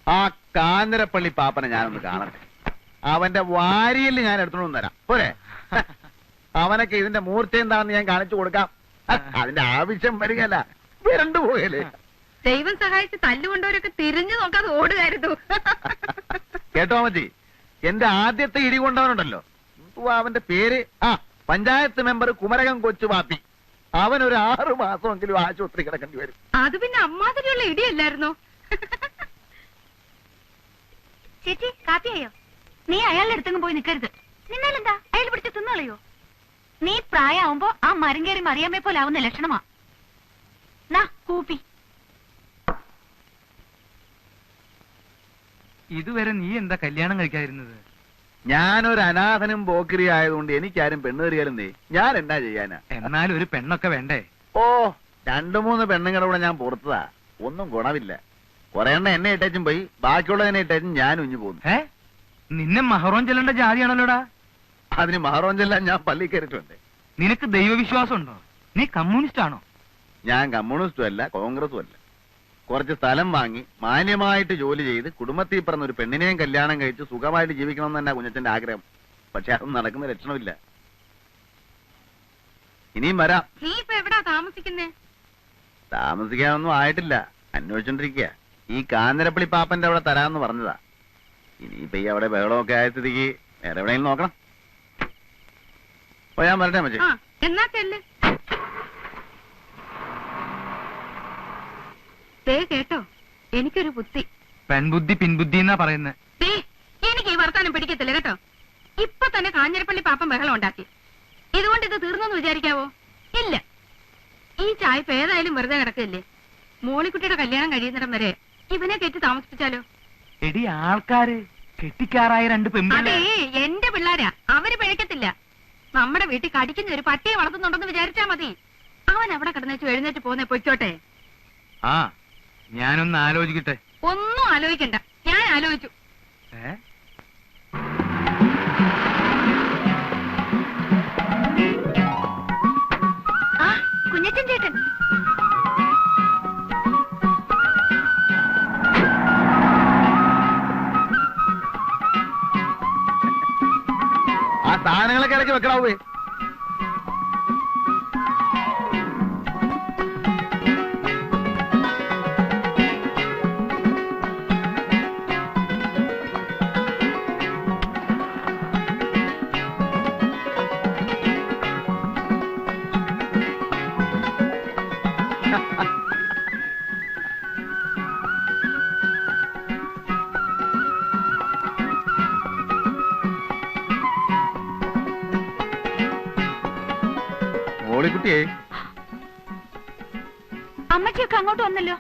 ആ കാഞ്ഞിരപ്പള്ളി പാപ്പനെ ഞാനൊന്ന് കാണട്ടെ. അവന്റെ വാരിയിൽ ഞാൻ എടുത്തോണ്ട് തരാം പോരെ? അവനൊക്കെ ഇതിന്റെ മൂർച്ച എന്താണെന്ന് ഞാൻ കാണിച്ചു കൊടുക്കാം. അതിന്റെ ആവശ്യം വരികയല്ല, വിരണ്ടു പോയല്ലേ. ദൈവം സഹായിച്ച് തല്ലുകൊണ്ടവരൊക്കെ തിരിഞ്ഞു നോക്കാതെ ഓടുകയായിരുന്നു. കേട്ടോ മതി, എന്റെ ആദ്യത്തെ ഇടി കൊണ്ടവനുണ്ടല്ലോ, അവന്റെ പേര് പഞ്ചായത്ത് മെമ്പർ കുമരകം കൊച്ചു പാപ്പി. അവൻ ഒരു 6 മാസമെങ്കിലും ആശുപത്രി കിടക്കേണ്ടി വരും. അത് പിന്നെ അമ്മാതിരിയുള്ള ഇടിയല്ലായിരുന്നോ? ചേച്ചി കാപ്പിയായോ? നീ അയാളുടെ അടുത്തെങ്കിലും പോയി നിൽക്കരുത്. നിന്നാലെന്താ, അയാൾ പിടിച്ച് തിന്നളയോ? നീ പ്രായമാവുമ്പോ ആ മരം കയറി മറിയാമ്മയെ പോലെ ആവുന്ന ലക്ഷണമാ. നാ കൂപ്പി. ഇതുവരെ നീ എന്താ കല്യാണം കഴിക്കാതിരുന്നത്? ഞാനൊരു അനാഥനും പോക്കിരി ആയതുകൊണ്ട് എനിക്കാരും പെണ്ണ് കയറിയാലും ഞാൻ എന്നാ ചെയ്യാനാ? എന്നാലും ഒരു പെണ്ണൊക്കെ വേണ്ടേ? ഓ, 2-3 പെണ്ണുങ്ങളുടെ കൂടെ ഞാൻ പുറത്തതാ, ഒന്നും ഗുണമില്ല. കുറെ എണ്ണ എന്നെ ഇട്ടേച്ചും പോയി, ബാക്കിയുള്ളതിനെ ഇട്ടേച്ചും ഞാൻ ഉഞ്ഞു പോകുന്നു. നിന്നെ മഹറോൻ ചെല്ലേണ്ട ജാതിയാണല്ലോടാ. അതിന് മഹറോൻ ചെല്ലാൻ ഞാൻ പള്ളി കയറിയിട്ടുണ്ട്. നിനക്ക് ദൈവവിശ്വാസം ഉണ്ടോ? നീ കമ്മ്യൂണിസ്റ്റ് ആണോ? ഞാൻ കമ്മ്യൂണിസ്റ്റും അല്ല കോൺഗ്രസും അല്ല. കുറച്ച് സ്ഥലം വാങ്ങി മാന്യമായിട്ട് ജോലി ചെയ്ത് കുടുംബത്തിൽ പറഞ്ഞ ഒരു പെണ്ണിനെയും കല്യാണം കഴിച്ച് സുഖമായിട്ട് ജീവിക്കണമെന്ന് തന്നെ കുഞ്ഞച്ചന്റെ ആഗ്രഹം. പക്ഷെ അതൊന്നും നടക്കുന്ന ലക്ഷണമില്ല. ഇനിയും വരാം. നീ ഇപ്പൊ എവിടാ താമസിക്കുന്നേ? താമസിക്കാനൊന്നും ആയിട്ടില്ല, അന്വേഷിച്ചോണ്ടിരിക്കുക. ഈ കാഞ്ഞിരപ്പള്ളി പാപ്പന്റെ അവിടെ തരാമെന്ന് പറഞ്ഞതാ. ഇനിയിപ്പൊ ഈ അവിടെ ബഹളമൊക്കെ ആയ സ്ഥിതിക്ക് വേറെ എവിടെയെങ്കിലും നോക്കണം. ഓ, ഞാൻ വരട്ടെ മച്ചേ. എന്നാ ചെല്ല്. കേട്ടോ, എനിക്കൊരു ബുദ്ധി. പെൺബുദ്ധി പിൻബുദ്ധി എന്നാ പറയുന്നത്. എനിക്ക് ഈ വർത്താനം പിടിക്കത്തില്ല കേട്ടോ. ഇപ്പൊ തന്നെ കാഞ്ഞിരപ്പള്ളി പാപ്പൻ ബഹളം ഉണ്ടാക്കി. ഇതുകൊണ്ട് ഇത് തീർന്നെന്ന് വിചാരിക്കാവോ? ഇല്ല. ഈ ചായപ്പ് ഏതായാലും വെറുതെ കിടക്കില്ലേ. മോളിക്കുട്ടിയുടെ കല്യാണം കഴിയുന്നിടം വരെ ഇവനെ കെട്ടി താമസിപ്പിച്ചാലോ? എടി, ആൾക്കാര് കെട്ടിക്കാറായ 2 പെൺപിള്ളേ. അതേ, എന്റെ പിള്ളാരാ, അവര് പിഴക്കത്തില്ല. നമ്മുടെ വീട്ടിൽ കടിക്കുന്ന ഒരു പട്ടിയെ വളർത്തുന്നുണ്ടെന്ന് വിചാരിച്ചാ മതി. അവൻ അവിടെ കിടന്നേച്ചു എഴുന്നേറ്റ് പോന്നെ പൊയ്ക്കോട്ടെ. ഞാനൊന്ന് ആലോചിക്കട്ടെ. ഒന്നും ആലോചിക്കണ്ട, ഞാൻ ആലോചിച്ചു. കുഞ്ഞച്ചൻ ചേട്ടൻ. ആ സാധനങ്ങളൊക്കെ ഇടയ്ക്ക് വെക്കണാവേ. മോളിക്കുട്ടിയെ, അമ്മച്ചിയൊക്കെ അങ്ങോട്ട് വന്നല്ലോ.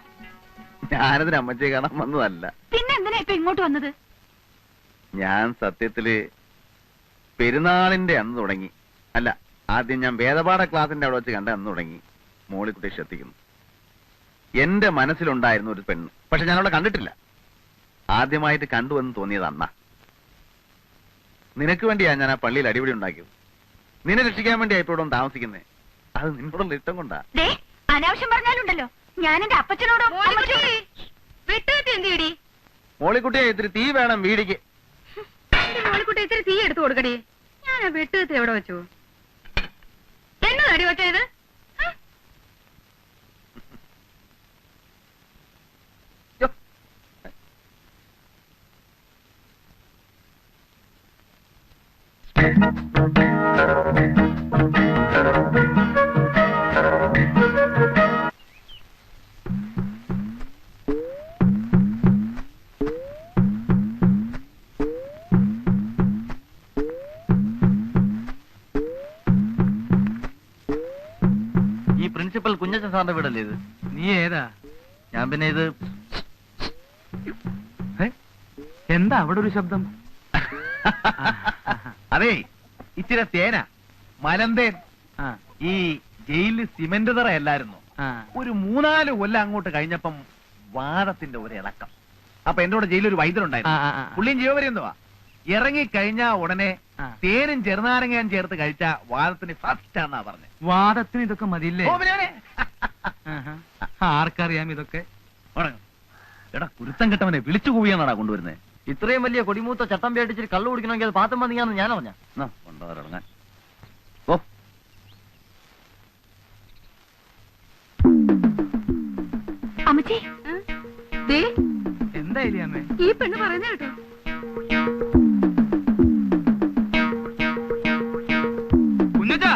ഞാനതിന് അമ്മച്ചിയെ കാണാൻ വന്നതല്ല. പിന്നെ എന്തിനാ ഇപ്പൊ ഇങ്ങോട്ട് വന്നത്? ഞാൻ സത്യത്തില് പെരുന്നാളിന്റെ അന്ന് തുടങ്ങി, അല്ല, ആദ്യം ഞാൻ വേദപാഠ ക്ലാസിന്റെ അവിടെ വെച്ച് കണ്ട അന്ന് തുടങ്ങി മോളിക്കുട്ടിയെ ശ്രദ്ധിക്കുന്നു. എന്റെ മനസ്സിലുണ്ടായിരുന്നു ഒരു പെണ്ണ്, പക്ഷെ ഞാൻ അവളെ കണ്ടിട്ടില്ല. ആദ്യമായിട്ട് കണ്ടുവെന്ന് തോന്നിയത് അന്നാ. നിനക്ക് വേണ്ടിയാ ഞാൻ ആ പള്ളിയിൽ അടിപിടി ഉണ്ടാക്കിയത്. നിന്നെ രക്ഷിക്കാൻ വേണ്ടിയാ ഇപ്പോഴും താമസിക്കുന്നേ. അത് നിന്നോടുള്ള ഇഷ്ടം കൊണ്ടാ. അനാവശ്യം പറഞ്ഞാലുണ്ടല്ലോ, ഞാൻ എന്റെ അപ്പച്ചനോടോ. മോളിക്കുട്ടിയെ ഇത്തിരി തീ വേണം വീടിക്ക്. മോളിക്കുട്ടി ഇത്തിരി തീ എടുത്തു കൊടുക്കടി. ഞാൻ ആ വെട്ടുകത്തി എവിടെ വെച്ചു? എന്നതടി വെച്ചത്? ഈ പ്രിൻസിപ്പൽ കുഞ്ഞച്ചൻ സാറിന്റെ വീടല്ലേ ഇത്? നീ ഏതാ? ഞാൻ പിന്നെ ഇത് എന്താ അവിടെ ഒരു ശബ്ദം? അതെ, ഇച്ചിരി തേന മലന്തേൻ. ഈ ജയിലിൽ സിമന്റ് തറയല്ലായിരുന്നു. ഒരു 3-4 കൊല്ലം അങ്ങോട്ട് കഴിഞ്ഞപ്പം വാദത്തിന്റെ ഒരു ഇളക്കം. അപ്പൊ എന്റെ കൂടെ ജയിലൊരു വൈദ്യരുണ്ടായിരുന്നു. പുള്ളിയും ജീവപര്യന്തവാ. ഇറങ്ങിക്കഴിഞ്ഞാ ഉടനെ തേനും ചെറുനാരങ്ങയും ചേർത്ത് കഴിച്ച വാദത്തിന് ഫസ്റ്റ് ആണെന്നാ പറഞ്ഞത്. വാദത്തിന് ഇതൊക്കെ മതിയില്ലേ? ആർക്കറിയാം ഇതൊക്കെ? എടാ കുരുത്തം കെട്ടവനെ വിളിച്ചു കൂവിയാണാടാ കൊണ്ടുവരുന്നത്. ഇത്രയും വലിയ കൊടിമൂത്ത ചട്ടം പേടിച്ചിട്ട് കള്ളു കുടിക്കണമെങ്കിൽ അത് പാത്തം വന്നിയാന്ന് ഞാൻ അറിഞ്ഞ. കൊണ്ടുവരങ്ങാൻ ഓ അമ്മച്ചി ദേ എന്തായാലും അമ്മേ ഈ പെണ്ണ് പറയുന്നത് കേട്ടോ. കുഞ്ഞച്ചാ,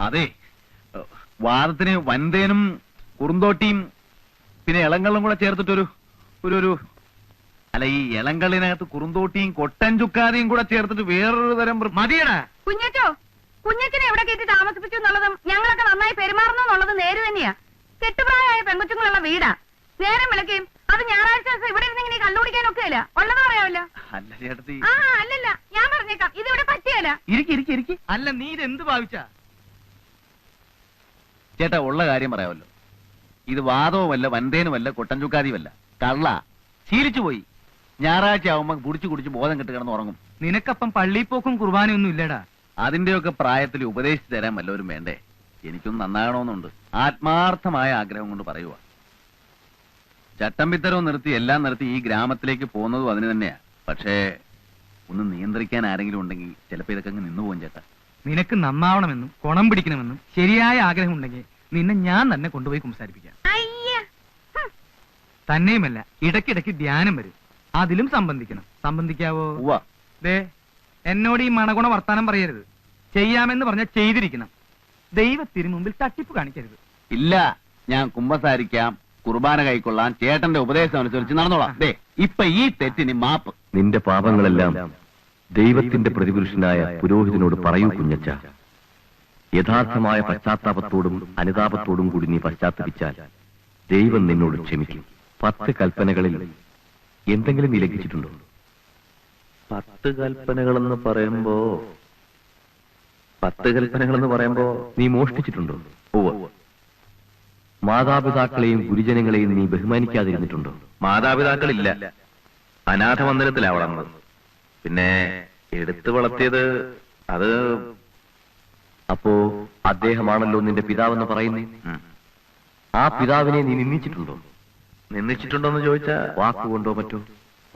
അതെ, വാദത്തിന് വൻതേനും കുറുന്തോട്ടിയും പിന്നെ ഇളങ്കള്ളും കൂടെ ചേർത്തിട്ടൊരു ഒരു അല്ല, ഈ ഇളങ്കള്ളിനകത്ത് കുറുന്തോട്ടിയും കൊട്ടൻ ചുക്കാതിയും കൂടെ ചേർത്തിട്ട് വേറൊരു തരം മതിയടാ. കുഞ്ഞച്ചോ, കുഞ്ഞച്ചനെ എവിടെ കയറ്റി താമസിപ്പിച്ചു എന്നുള്ളതും ഞങ്ങളൊക്കെ നന്നായി പെരുമാറുന്നു എന്നുള്ളതും നേര് തന്നെയാ. കെട്ടുപ്രായമായ പെൺകൊച്ചുങ്ങളുള്ള വീടാ. നേരം വിളക്കുകയും അത് ഞായറാഴ്ച ദിവസം ഇവിടെ ഇരുന്ന് ഇങ്ങനെ കള്ളുകുടിക്കാനൊക്കെ ഇല്ല. ഉള്ളത് പറയാമല്ലോ. അല്ല ചേട്ടത്തി, ആ അല്ലല്ല, ഞാൻ പറഞ്ഞേക്കാം, ഇതിവിടെ പറ്റിയല്ല. ഇരിക്കി. അല്ല നീ ഇത് എന്ത് ഭാവിച്ചാ? ചേട്ടാ ഉള്ള കാര്യം പറയാമല്ലോ. ഇത് വാദവുമല്ല, വൻതേനുമല്ല, കൊട്ടൻ ചുക്കാതിയുമല്ല, കള്ള ശീലിച്ചു പോയി. ഞായറാഴ്ച ആവുമ്പോ കുടിച്ചു കുടിച്ച് ബോധം കെട്ട് കിടന്ന് ഉറങ്ങും. നിനക്കപ്പം പള്ളിപ്പോക്കും കുർബാനയൊന്നും ഇല്ലടാ. അതിന്റെയൊക്കെ പ്രായത്തിൽ ഉപദേശിച്ചു തരാൻ വല്ലവരും വേണ്ടേ? എനിക്കൊന്നും നന്നാകണമെന്നുണ്ട്. ആത്മാർത്ഥമായ ആഗ്രഹം കൊണ്ട് പറയുക. ചട്ടമ്പിത്തരവും നിർത്തി എല്ലാം നിർത്തി ഈ ഗ്രാമത്തിലേക്ക് പോകുന്നതും അതിന് തന്നെയാ. പക്ഷേ ഒന്ന് നിയന്ത്രിക്കാൻ ആരെങ്കിലും ഉണ്ടെങ്കിൽ ചിലപ്പോ ഇതൊക്കെ അങ്ങ് നിന്നു പോകും ചേട്ടാ. നിനക്ക് നന്നാവണമെന്നും കുണം പിടിക്കണമെന്നും ശരിയായ ആഗ്രഹം ഉണ്ടെങ്കിൽ നിന്നെ ഞാൻ തന്നെ കൊണ്ടുപോയി സംസാരിപ്പിക്കാം. അയ്യ, തന്നെയുമല്ല, ഇടയ്ക്കിടയ്ക്ക് ധ്യാനം വരും, അതിലും സംബന്ധിക്കണം. സംബന്ധിക്കാവോ? ഉവ്വ. ദേ, എന്നോട് ഈ മണഗുണ വർത്താനം പറയരുത്. ചെയ്യാമെന്ന് പറഞ്ഞാൽ ചെയ്തിരിക്കണം. ദൈവത്തിന് മുമ്പിൽ തട്ടിപ്പ് കാണിക്കരുത്. ഇല്ല, ഞാൻ കുമ്പസാരിക്കാം, കുർബാന കൈക്കൊള്ളാം, ചേട്ടന്റെ ഉപദേശം അനുസരിച്ച് നടന്നോളാം. ദേ ഇപ്പൊ ഈ തെറ്റിന് മാപ്പ്. നിന്റെ പാപങ്ങളെല്ലാം ദൈവത്തിന്റെ പ്രതിപുരുഷനായ പുരോഹിതനോട് പറയൂ കുഞ്ഞച്ച. യഥാർത്ഥമായ പശ്ചാത്താപത്തോടും അനുതാപത്തോടും കൂടി നീ പശ്ചാത്തപിച്ചാൽ ദൈവം നിന്നോട് ക്ഷമിക്കും. 10 കൽപ്പനകളിൽ എന്തെങ്കിലും നീ ലംഘിച്ചിട്ടുണ്ടോ? 10 കൽപ്പനകളെന്ന് പറയുമ്പോ നീ മോഷ്ടിച്ചിട്ടുണ്ടോ? ഉവ്വ്. മാതാപിതാക്കളെയും ഗുരുജനങ്ങളെയും നീ ബഹുമാനിക്കാതിരുന്നിട്ടുണ്ടോ? മാതാപിതാക്കളില്ല, അനാഥ മന്ദിരത്തിലാ വളർന്നത്. പിന്നെ എടുത്തു വളർത്തിയത് അത് അപ്പോ അദ്ദേഹമാണല്ലോ നിന്റെ പിതാവെന്ന് പറയുന്നേ. ആ പിതാവിനെ നീ നിന്ദിച്ചിട്ടുണ്ടോ? നിന്ദിച്ചിട്ടുണ്ടോന്ന് ചോദിച്ചാ വാക്കുകൊണ്ടോ മറ്റോ?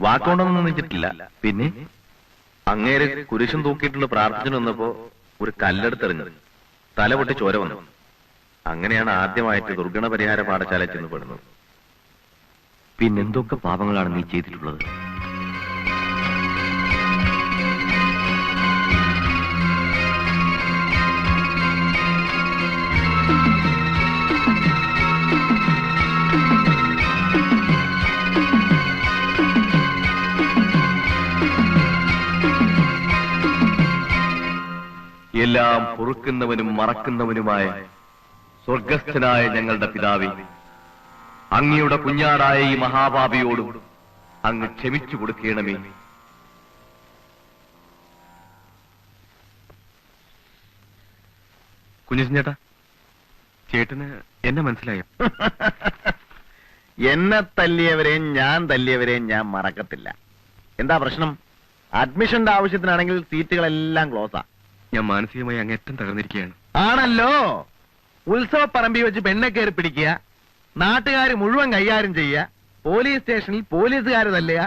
വാക്കുകൊണ്ടൊന്നും നിന്ദിച്ചിട്ടില്ല. പിന്നെ അങ്ങേര് കുരിശും തൂക്കിയിട്ടുള്ള പ്രാർത്ഥന വന്നപ്പോ ഒരു കല്ലെടുത്തെറിഞ്ഞു, തല പൊട്ടി ചോര വന്നു. അങ്ങനെയാണ് ആദ്യമായിട്ട് ദുർഗണ പരിഹാര പാഠശാല ചെന്ന് പെടുന്നത്. പിന്നെന്തൊക്കെ പാപങ്ങളാണ് നീ ചെയ്തിട്ടുള്ളത്? എല്ലാം പൊറുക്കുന്നവനും മറക്കുന്നവനുമായ സ്വർഗസ്ഥനായ ഞങ്ങളുടെ പിതാവേ, അങ്ങയുടെ കുഞ്ഞാടായ ഈ മഹാപാപിയോടും അങ്ങ് ക്ഷമിച്ചു കൊടുക്കണമേ. കുഞ്ഞേട്ടാ, ചേട്ടന് എന്നെ മനസ്സിലായോ? എന്നെ തല്ലിയവരെയും ഞാൻ മറക്കത്തില്ല. എന്താ പ്രശ്നം? അഡ്മിഷന്റെ ആവശ്യത്തിനാണെങ്കിൽ സീറ്റുകളെല്ലാം ക്ലോസാ. ഞാൻ മാനസികമായി അങ്ങേറ്റം തകർന്നിരിക്കുകയാണ്. ആണല്ലോ. ഉത്സവ പറമ്പി വെച്ച് പെണ്ണെ കയറി പിടിക്കുക, നാട്ടുകാർ മുഴുവൻ കൈകാര്യം ചെയ്യുക, പോലീസ് സ്റ്റേഷനിൽ പോലീസുകാർ തല്ലുക.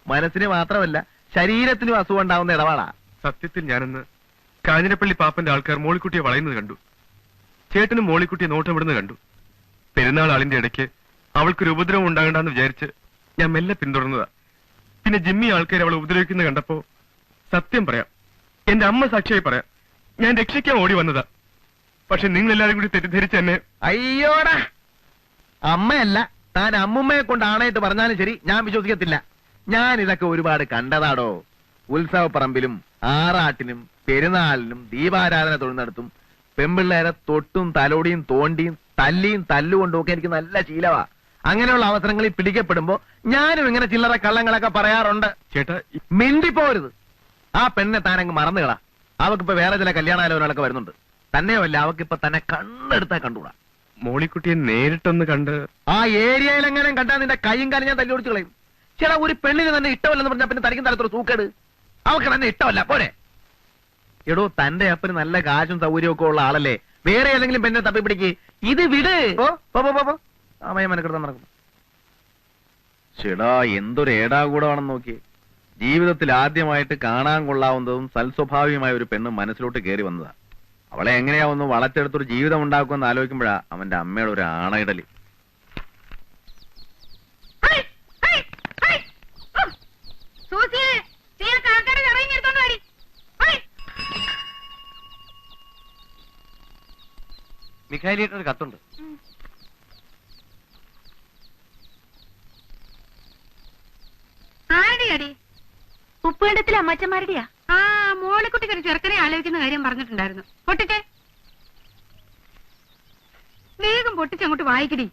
മനസ്സിന് മാത്രമല്ല ശരീരത്തിനും അസുഖം ഉണ്ടാവുന്ന ഇടപാടാ. സത്യത്തിൽ ഞാനെന്ന് കാഞ്ഞിരപ്പള്ളി പാപ്പന്റെ ആൾക്കാർ മോളിക്കുട്ടിയെ വളയുന്നത് കണ്ടു. ചേട്ടനും മോളിക്കുട്ടിയെ നോട്ടം വിടുന്നത് കണ്ടു. പെരുന്നാൾ ആളിന്റെ ഇടയ്ക്ക് അവൾക്കൊരു ഉപദ്രവം ഉണ്ടാകണ്ടെന്ന് വിചാരിച്ച് ഞാൻ മെല്ലെ പിന്തുടർന്നതാ. പിന്നെ ജിമ്മി ആൾക്കാർ അവളെ ഉപദ്രവിക്കുന്നത് കണ്ടപ്പോ സത്യം പറയാം, എന്റെ അമ്മ സാക്ഷിയായി പറയാം, ഞാൻ രക്ഷിക്കാൻ ഓടി വന്നതാ. പക്ഷെ നിങ്ങൾ എല്ലാവരും കൂടി തെറ്റിദ്ധരിച്ച് എന്നെ. അയ്യോടാ, അമ്മയല്ല, താൻ അമ്മുമ്മയെ കൊണ്ട് ആണായിട്ട് പറഞ്ഞാലും ശരി, ഞാൻ വിശ്വസിക്കത്തില്ല. ഞാൻ ഇതൊക്കെ ഒരുപാട് കണ്ടതാടോ. ഉത്സവപ്പറമ്പിലും ആറാട്ടിനും പെരുന്നാളിനും ദീപാരാധന തൊഴുന്നിടത്തും പെമ്പിള്ളേരെ തൊട്ടും തലോടിയും തോണ്ടിയും തല്ലിയും തല്ലുകൊണ്ടും ഒക്കെ എനിക്ക് നല്ല ശീലമാ. അങ്ങനെയുള്ള അവസരങ്ങളിൽ പിടിക്കപ്പെടുമ്പോ ഞാനും ഇങ്ങനെ ചില്ലറ കള്ളങ്ങളൊക്കെ പറയാറുണ്ട്. ചേട്ടാ, മിണ്ടിപ്പോരുത്. ആ പെണ്ണെ താനങ്ങ് മറന്നുകളാ. അവക്കിപ്പോ വേറെ ചില കല്യാണാലോചനകളൊക്കെ വരുന്നുണ്ട്. തന്നെയുമല്ല, അവക്കിപ്പോ തന്നെ കണ്ണെടുത്താ കണ്ടുകൂടാ. മോളിക്കുട്ടിയെ നേരിട്ടൊന്ന് കണ്ട് ആ ഏരിയയിലെങ്ങനെ കണ്ടാ നിന്റെ കൈയും കാലും ഞാൻ തല്ലി ഓടിച്ചു കളയും. ചേട്ടാ, ഒരു പെണ്ണിന് തന്നെ ഇഷ്ടമല്ലെന്ന് പറഞ്ഞാൽ പിന്നെ തനിക്കും തലത്തൊരു സൂക്കേട്. അവക്ക് തന്നെ ഇഷ്ടമല്ല പോരെ. എടോ, തന്റെ അപ്പന് നല്ല കാശും സൗകര്യവും ഒക്കെ ഉള്ള ആളല്ലേ. വേറെ ഏതെങ്കിലും പെണ്ണെ തപ്പി പിടിക്ക്. ഇത് വിട്. സമയം മെനക്കെടുത്താൻ നടക്കുന്നു. ചേടാ, എന്തൊരു ഏടാകൂടമാണെന്ന് നോക്കിയേ. ജീവിതത്തിൽ ആദ്യമായിട്ട് കാണാൻ കൊള്ളാവുന്നതും സൽസ്വഭാവികമായ ഒരു പെണ്ണ് മനസ്സിലോട്ട് കയറി വന്നതാ. അവളെ എങ്ങനെയാ ഒന്ന് വളച്ചെടുത്തൊരു ജീവിതം ഉണ്ടാക്കുമെന്ന് ആലോചിക്കുമ്പോഴാ അവന്റെ അമ്മയുടെ ഒരു ആണയിടല്. മിഖായിലിട്ട് ഒരു കത്തുണ്ട്. ആരുടെയാടി? ഉപ്പുകണ്ടത്തിലെ അമ്മച്ചന്മാരുടെയാ. ആ, മോളിക്കുട്ടിക്ക് ഒരു ചെറുക്കനെ ആലോചിക്കുന്ന കാര്യം പറഞ്ഞിട്ടുണ്ടായിരുന്നു. പൊട്ടിച്ചേ, വേഗം പൊട്ടിച്ചങ്ങോട്ട് വായിക്കടി.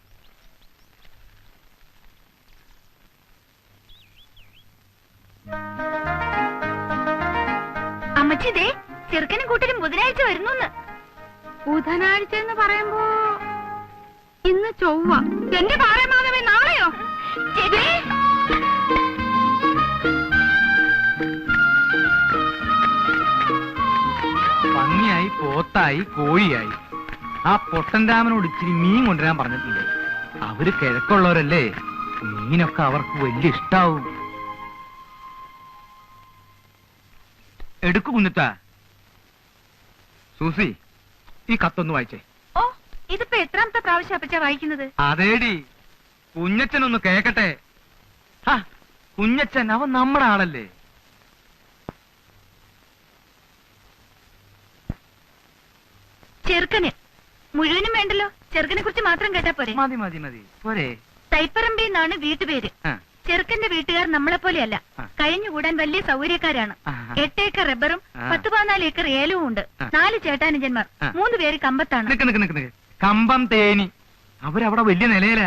അമ്മച്ചി ദേ ചെറുക്കനും കൂട്ടരും ബുധനാഴ്ച വരുന്നു. ബുധനാഴ്ച എന്ന് പറയുമ്പോ ഇന്ന് ചൊവ്വ. എന്റെ പാറമാധവേ, നാളെയോ? പന്നിയായി, പോത്തായി, കോഴിയായി. ആ പൊട്ടൻ രാമനോട് ഇച്ചിരി മീൻ കൊണ്ടുവരാൻ പറഞ്ഞിട്ടുണ്ട്. അവര് കിഴക്കുള്ളവരല്ലേ, മീനൊക്കെ അവർക്ക് വലിയ ഇഷ്ടാവും. എടുക്കു കുഞ്ഞിത്ത. സൂസി, ഈ കത്തൊന്ന് വായിച്ചേ. ഓ, ഇതിപ്പോ എത്രാമത്തെ പ്രാവശ്യം അപ്പച്ചാ വായിക്കുന്നത്? അതേടി, കുഞ്ഞച്ചനൊന്ന് കേക്കട്ടെ. കുഞ്ഞച്ചൻ അവൻ നമ്മുടെ ആളല്ലേ. ചെറുക്കന് മുഴുവനും വേണ്ടല്ലോ, ചെറുക്കനെ കുറിച്ച് മാത്രം കേട്ടാ പോരെ? മതി മതി മതി പോരെ. തൈപ്പറമ്പി എന്നാണ് വീട്ടുപേര്. ആ. ചെറുക്കന്റെ വീട്ടുകാർ നമ്മളെ പോലെയല്ല, ആ. കഴിഞ്ഞുകൂടാൻ വലിയ സൗകര്യക്കാരാണ്. ആ. 8 ഏക്കർ റബ്ബറും ആ. 10-14 ഏക്കർ ഏലവും ഉണ്ട്. ആ. 4 ചേട്ടാനുജന്മാർ, ആ. 3 പേര് കമ്പത്താണ്. നിക്ക് കമ്പം തേനി. അവരവിടെ വലിയ നിലയില.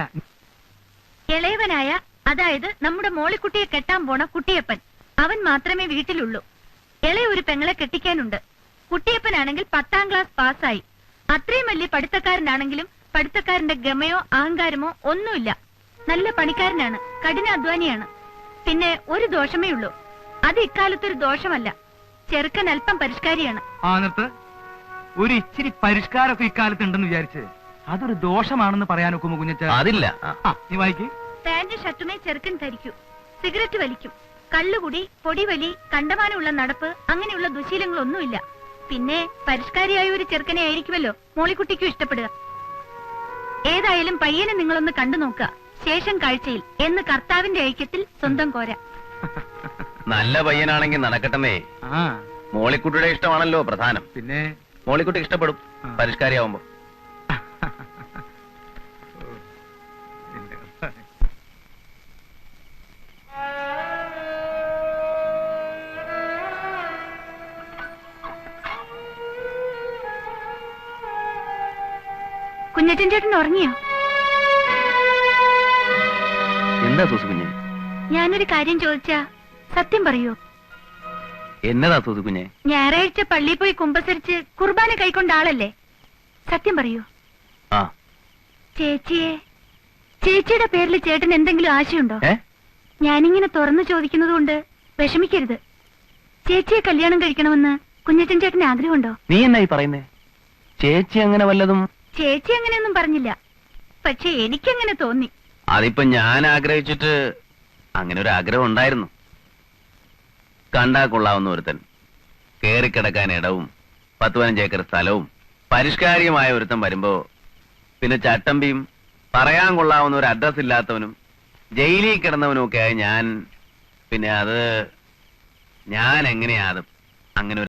ഇളയവനായ, അതായത് നമ്മുടെ മോളിക്കുട്ടിയെ കെട്ടാൻ പോണ കുട്ടിയപ്പൻ, അവൻ മാത്രമേ വീട്ടിലുള്ളൂ. ഇളയ ഒരു പെങ്ങളെ കെട്ടിക്കാനുണ്ട്. കുട്ടിയപ്പനാണെങ്കിൽ 10ാം ക്ലാസ് പാസ്സായി. അത്രയും വലിയ പഠിത്തക്കാരനാണെങ്കിലും പഠിത്തക്കാരന്റെ ഗമയോ അഹങ്കാരമോ ഒന്നുമില്ല. നല്ല പണിക്കാരനാണ്, കഠിനാധ്വാനിയാണ്. പിന്നെ ഒരു ദോഷമേ ഉള്ളൂ. അത് ഇക്കാലത്തൊരു ദോഷമല്ല. ചെറുക്കൻ അല്പം പരിഷ്കാരിയാണ്. നിർത്ത്. ഒരു ഇച്ചിരി പരിഷ്കാരമൊക്കെ ഇക്കാലത്ത് ഉണ്ടെന്ന് വിചാരിച്ച് അതൊരു ദോഷമാണെന്ന് പറയാൻ ഒക്കുമോ കുഞ്ഞച്ച? അതില്ല. നീ വായിക്ക്. പാന്റ് ഷർട്ടുമേ ചെറുക്കൻ ധരിക്കൂ. സിഗരറ്റ് വലിക്കും. കള്ളുകുടി, പൊടിവലി, കണ്ടമാനമുള്ള നടപ്പ്, അങ്ങനെയുള്ള ദുശീലങ്ങളൊന്നുമില്ല. പിന്നെ പരിഷ്കാരിയായ ഒരു ചെറുക്കനെ ആയിരിക്കുമല്ലോ മോളിക്കുട്ടിക്കും ഇഷ്ടപ്പെടുക. ഏതായാലും പയ്യനെ നിങ്ങളൊന്ന് കണ്ടു നോക്കുക. ശേഷം കാഴ്ചയിൽ എന്ന് കർത്താവിന്റെ ഐക്യത്തിൽ സ്വന്തം കോര. നല്ല പയ്യനാണെങ്കിൽ നടക്കട്ടെന്നേ. മോളിക്കുട്ടിയുടെ ഇഷ്ടമാണല്ലോ പ്രധാനം. പിന്നെ മോളിക്കുട്ടി ഇഷ്ടപ്പെടും പരിഷ്കാരിയാവുമ്പോ. കുഞ്ഞച്ചൻ ചേട്ടൻ ഉറങ്ങിയോ? എന്താ സൂസു കുഞ്ഞെ? ഞാനൊരു കാര്യം ചോദിച്ചാ സത്യം പറയൂ? എന്നതാ സൂസു കുഞ്ഞെ? ഞായറാഴ്ച പള്ളിയിൽ പോയി കുമ്പസരിച്ച് കുർബാന കൈക്കൊണ്ട ആളല്ലേ? സത്യം പറയൂ. ആ. ചേച്ചിയുടെ പേരിൽ ചേട്ടൻ എന്തെങ്കിലും ആശയുണ്ടോ? ഞാനിങ്ങനെ തുറന്നു ചോദിക്കുന്നത് കൊണ്ട് വിഷമിക്കരുത്. ചേച്ചിയെ കല്യാണം കഴിക്കണമെന്ന് കുഞ്ഞച്ചൻ ചേട്ടന് ആഗ്രഹമുണ്ടോ? നീ എന്നായി പറയുന്നേ? ചേച്ചി അങ്ങനെ വല്ലതും? ചേച്ചി അങ്ങനെയൊന്നും പറഞ്ഞില്ല, പക്ഷെ എനിക്കങ്ങനെ തോന്നി. അതിപ്പോ ഞാൻ ആഗ്രഹിച്ചിട്ട് അങ്ങനെ ഒരു ആഗ്രഹം ഉണ്ടായിരുന്നു. കണ്ടാ കൊള്ളാവുന്ന ഒരുത്തൻ, കേറിക്കിടക്കാൻ ഇടവും 10-15 ഏക്കർ സ്ഥലവും പരിഷ്കാരിയുമായ ഒരുത്തൻ വരുമ്പോ പിന്നെ ചട്ടമ്പിയും പറയാൻ കൊള്ളാവുന്ന ഒരു അഡ്രസ് ഇല്ലാത്തവനും ജയിലിൽ കിടന്നവനും ഒക്കെ ആയി ഞാൻ എങ്ങനെയാ അത് അങ്ങനെ